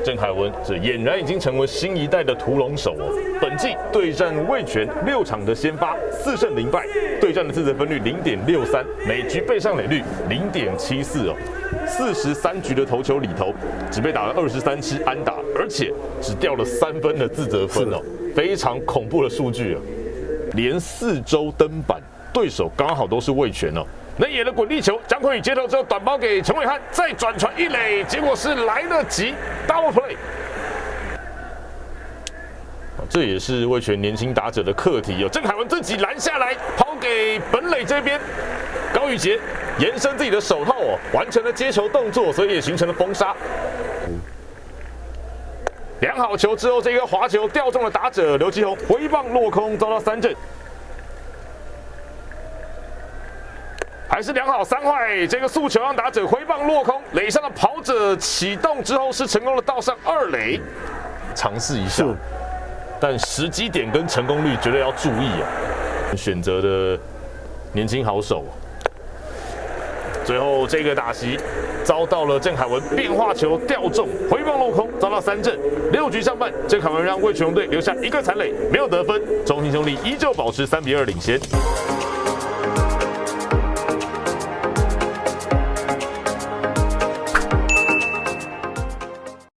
郑凯文这俨然已经成为新一代的屠龙手哦。本季对战味全6场的先发4胜0败，对战的自责分率0.63，每局被上垒率0.74哦。43局的投球里头，只被打了23支安打，而且只掉了3分的自责分哦，非常恐怖的数据啊！连4周登板，对手刚好都是味全哦。能野的滚地球，江坤宇接头之后短包给陈伟汉，再转传一垒，结果是来得及 double play。这也是味全年轻打者的课题哦。郑凯文自己拦下来，抛给本垒这边，高宇杰延伸自己的手套哦，完成了接球动作，所以也形成了封杀。量好球之后，这个滑球掉中了打者刘基宏，回棒落空，遭到3振。还是量好3坏，这个速球让打者回棒落空，垒上的跑者启动之后是成功的盗上2垒，尝试一下。但时机点跟成功率绝对要注意啊！选择的年轻好手，最后这个打席遭到了郑凯文变化球掉中，回棒落空，遭到3振。6局上半，郑凯文让味全龙队留下1个残垒，没有得分，中信兄弟依旧保持3-2领先。